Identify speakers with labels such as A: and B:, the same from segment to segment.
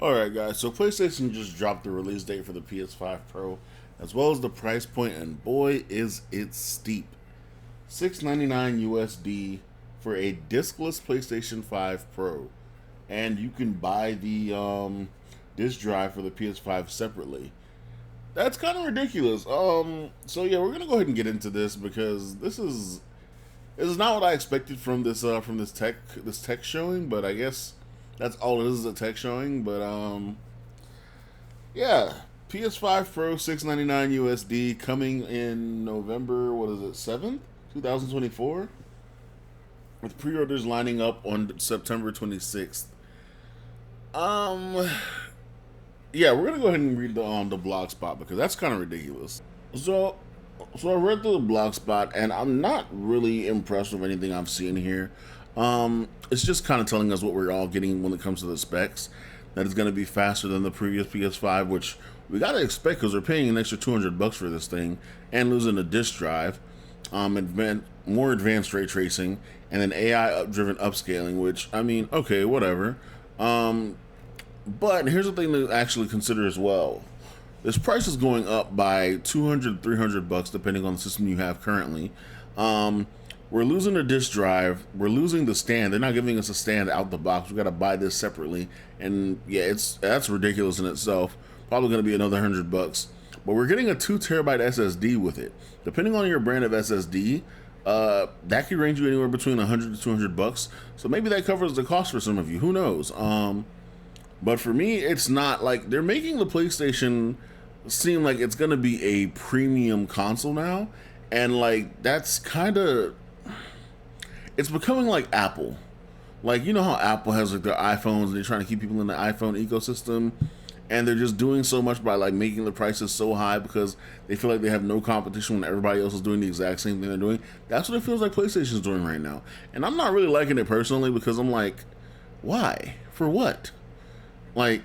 A: Alright guys, so PlayStation just dropped the release date for the PS5 Pro, as well as the price point, and boy is it steep. $699 USD for a discless PlayStation 5 Pro. And you can buy the disc drive for the PS5 separately. That's kind of ridiculous. So yeah, we're gonna go ahead and get into this because this is not what I expected from this tech showing, but I guess that's all it is a tech showing. But yeah, PS5 Pro $699 USD coming in November. What is it, 7th, 2024? With pre-orders lining up on September 26th. Yeah, we're gonna go ahead and read the blog spot because that's kind of ridiculous. So I read through the blog spot and I'm not really impressed with anything I've seen here. It's just kind of telling us what we're all getting when it comes to the specs. That it's going to be faster than the previous PS5, which we got to expect because we're paying an extra $200 for this thing and losing a disk drive, more advanced ray tracing, and an AI-driven upscaling, which, I mean, okay, whatever. But here's the thing to actually consider as well. This price is going up by $200, $300 depending on the system you have currently. We're losing a disk drive. We're losing the stand. They're not giving us a stand out the box. We got to buy this separately, and yeah, that's ridiculous in itself. Probably going to be another $100, but we're getting a 2 terabyte SSD with it. Depending on your brand of SSD, that could range you anywhere between $100 to $200. So maybe that covers the cost for some of you. Who knows? But for me, it's not. Like, they're making the PlayStation seem like it's going to be a premium console now, and like that's kind of. It's becoming like Apple. Like, you know how Apple has like their iPhones and they're trying to keep people in the iPhone ecosystem, and they're just doing so much by like making the prices so high because they feel like they have no competition when everybody else is doing the exact same thing they're doing. That's what it feels like PlayStation's doing right now. And I'm not really liking it personally because I'm like, why? For what? Like,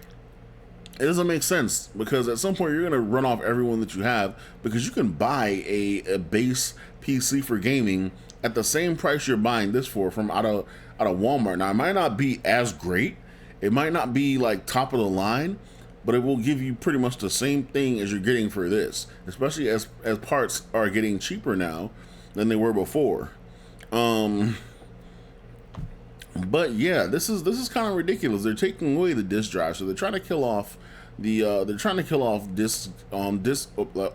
A: it doesn't make sense because at some point you're going to run off everyone that you have because you can buy a base PC for gaming at the same price you're buying this for from out of Walmart. Now, it might not be as great. It might not be like top of the line, but it will give you pretty much the same thing as you're getting for this, especially as parts are getting cheaper now than they were before. But yeah, this is kind of ridiculous. They're taking away the disk drive, so they're trying to kill off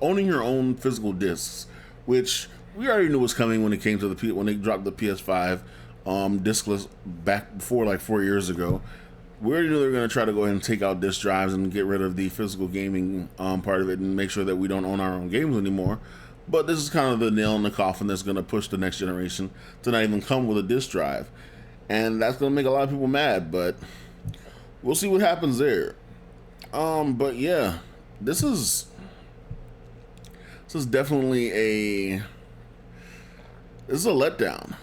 A: owning your own physical discs, which we already knew was coming when it came to when they dropped the PS5 diskless back before like 4 years ago. We already knew they were going to try to go ahead and take out disk drives and get rid of the physical gaming part of it and make sure that we don't own our own games anymore. But this is kind of the nail in the coffin that's going to push the next generation to not even come with a disk drive. And that's going to make a lot of people mad, but we'll see what happens there. But yeah, this is definitely a letdown.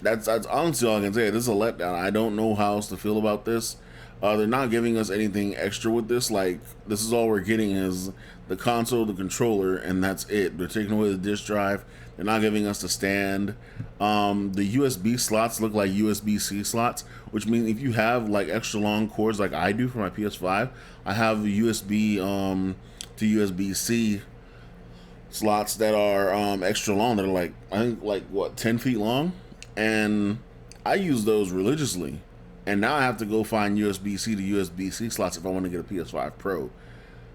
A: That's honestly all I can say. This is a letdown. I don't know how else to feel about this. They're not giving us anything extra with this. Like, this is all we're getting is the console, the controller, and that's it. They're taking away the disk drive. They're not giving us the stand. The USB slots look like USB-C slots, which means if you have like extra long cords like I do for my PS5, I have USB to USB-C slots that are extra long, that are like, I think like what, 10 feet long, and I use those religiously. And now I have to go find USB-C to USB-C slots if I want to get a PS5 Pro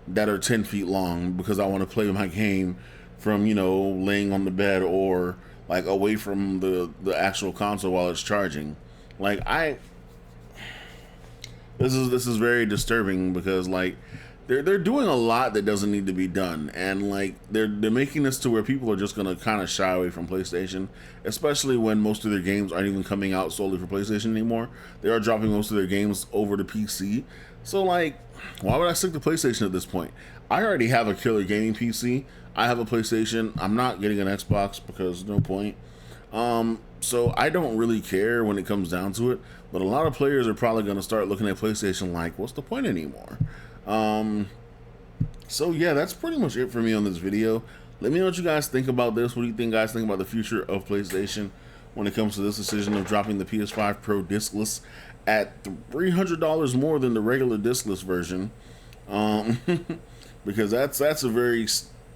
A: that are 10 feet long because I want to play my game from, you know, laying on the bed or like away from the actual console while it's charging. Like, this is very disturbing because like they're doing a lot that doesn't need to be done, and like they're making this to where people are just gonna kind of shy away from PlayStation, especially when most of their games aren't even coming out solely for PlayStation anymore. They are dropping most of their games over to PC. So like, why would I stick to PlayStation at this point? I already have a killer gaming PC. I have a PlayStation. I'm not getting an Xbox because no point. So I don't really care when it comes down to it, but a lot of players are probably going to start looking at PlayStation like, what's the point anymore? So yeah, that's pretty much it for me on this video. Let me know what you guys think about this. What do you think guys think about the future of PlayStation when it comes to this decision of dropping the PS5 Pro discless at $300 more than the regular discless version, um, because that's a very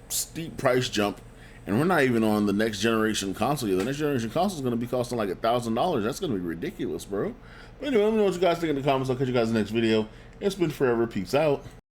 A: steep price jump, and we're not even on the next generation console yet. The next generation console is going to be costing like $1,000. That's going to be ridiculous, bro. But anyway, let me know what you guys think in the comments. I'll catch you guys in the next video. It's been forever. Peace out.